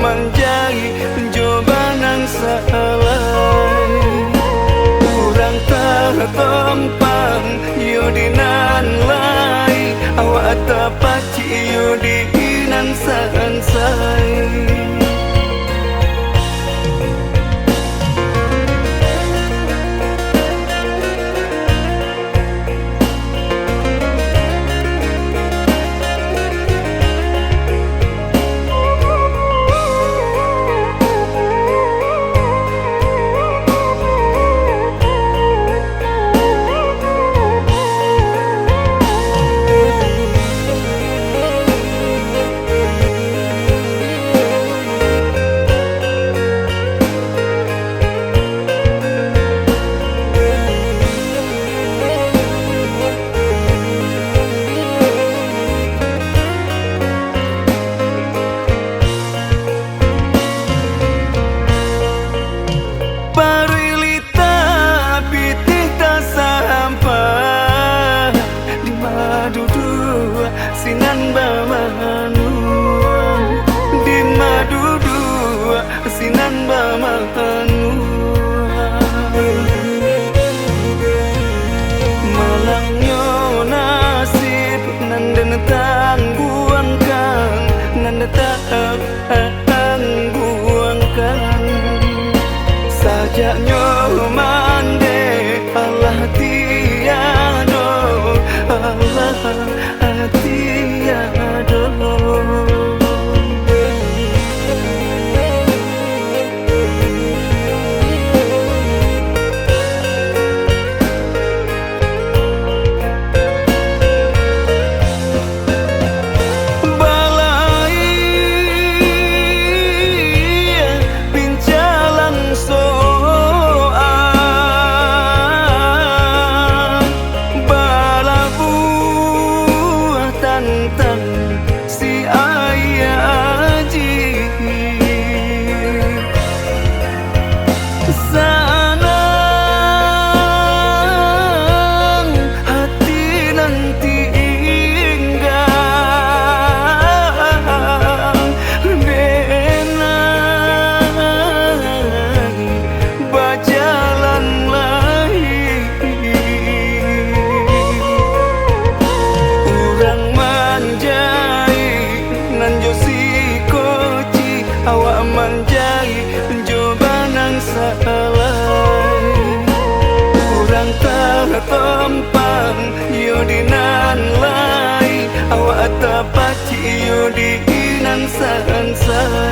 manjai coba nang salai kurang tertempang yudinan lai awak tepaci yudinan sansai. Sinan bamanu di madudu sinan bamanu malangnya nasib nanda tangguan kang nanda tangguan kang sajaknya mande Allah tiado Allah tiada. Balai pinjalan soal balabu tantang si ayah ji sanang hati nanti inggang benang bajalan lahir urang manjai nanjo si koci awak manjai coba nang salai kurang tertempang yudinan lai awak tepaci yudinan sansai.